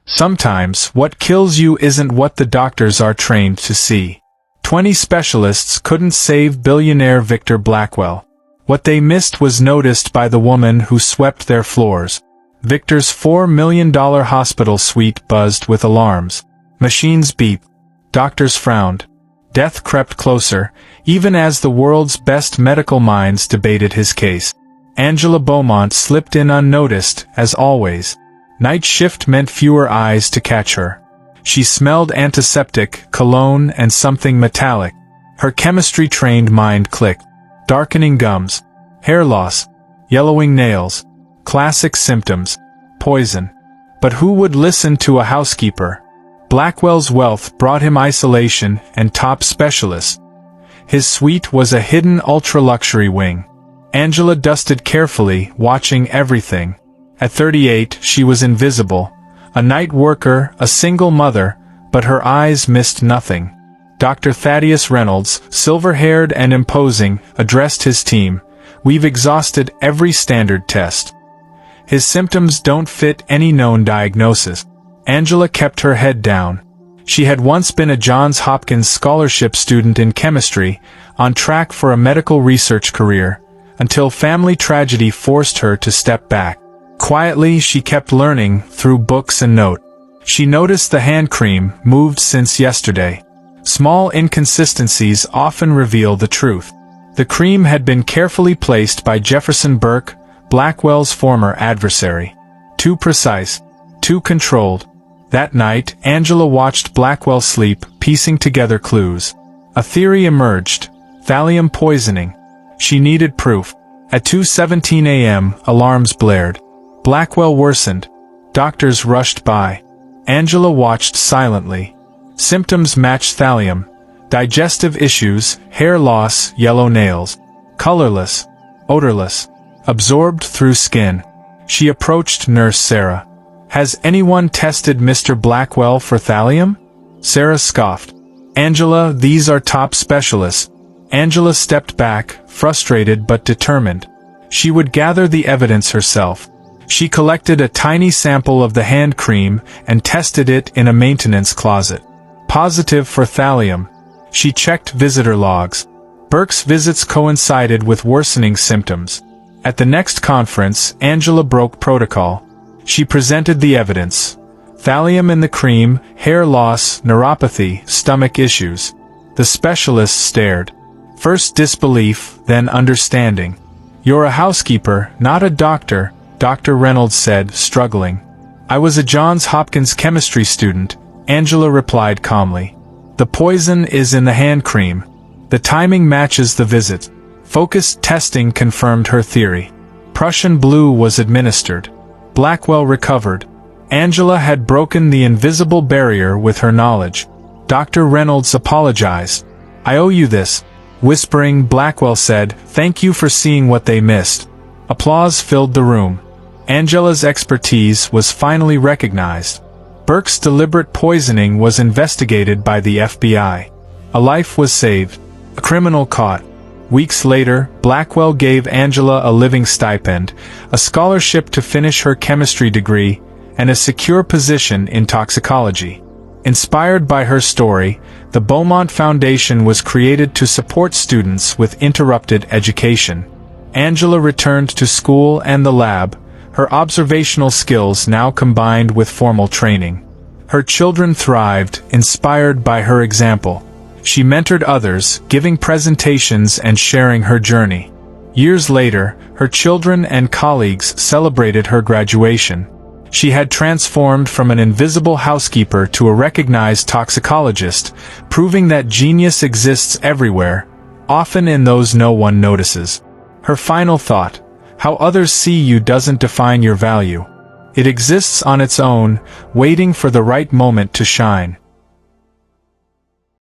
Sometimes, what kills you isn't what the doctors are trained to see. 20 specialists couldn't save billionaire Victor Blackwell. What they missed was noticed by the woman who swept their floors. Victor's $4 million hospital suite buzzed with alarms. Machines beeped. Doctors frowned. Death crept closer, even as the world's best medical minds debated his case. Angela Bowmont slipped in unnoticed, as always. Night shift meant fewer eyes to catch her. She smelled antiseptic, cologne, and something metallic. Her chemistry-trained mind clicked. Darkening gums. Hair loss. Yellowing nails. Classic symptoms. Poison. But who would listen to a housekeeper? Blackwell's wealth brought him isolation and top specialists. His suite was a hidden ultra-luxury wing. Angela dusted carefully, watching everything. At 38, she was invisible. A night worker, a single mother, but her eyes missed nothing. Dr. Thaddeus Reynolds, silver-haired and imposing, addressed his team. We've exhausted every standard test. His symptoms don't fit any known diagnosis. Angela kept her head down. She had once been a Johns Hopkins scholarship student in chemistry, on track for a medical research career, until family tragedy forced her to step back. Quietly, she kept learning, through books and notes. She noticed the hand cream moved since yesterday. Small inconsistencies often reveal the truth. The cream had been carefully placed by Jefferson Burke, Blackwell's former adversary. Too precise. Too controlled. That night, Angela watched Blackwell sleep, piecing together clues. A theory emerged. Thallium poisoning. She needed proof. At 2:17 a.m., alarms blared. Blackwell worsened. Doctors rushed by. Angela watched silently. Symptoms matched thallium. Digestive issues, hair loss, yellow nails. Colorless. Odorless. Absorbed through skin. She approached Nurse Sarah. Has anyone tested Mr. Blackwell for thallium? Sarah scoffed. Angela, these are top specialists. Angela stepped back, frustrated but determined. She would gather the evidence herself. She collected a tiny sample of the hand cream and tested it in a maintenance closet. Positive for thallium. She checked visitor logs. Burke's visits coincided with worsening symptoms. At the next conference, Angela broke protocol. She presented the evidence. Thallium in the cream, hair loss, neuropathy, stomach issues. The specialists stared. First disbelief, then understanding. You're a housekeeper, not a doctor, Dr. Reynolds said, struggling. I was a Johns Hopkins chemistry student, Angela replied calmly. The poison is in the hand cream. The timing matches the visit. Focused testing confirmed her theory. Prussian blue was administered. Blackwell recovered. Angela had broken the invisible barrier with her knowledge. Dr. Reynolds apologized. I owe you this. Whispering, Blackwell said, thank you for seeing what they missed. Applause filled the room. Angela's expertise was finally recognized. Burke's deliberate poisoning was investigated by the FBI. A life was saved. A criminal caught. Weeks later, Blackwell gave Angela a living stipend, a scholarship to finish her chemistry degree, and a secure position in toxicology. Inspired by her story, the Bowmont Foundation was created to support students with interrupted education. Angela returned to school and the lab, her observational skills now combined with formal training. Her children thrived, inspired by her example. She mentored others, giving presentations and sharing her journey. Years later, her children and colleagues celebrated her graduation. She had transformed from an invisible housekeeper to a recognized toxicologist, proving that genius exists everywhere, often in those no one notices. Her final thought: how others see you doesn't define your value. It exists on its own, waiting for the right moment to shine.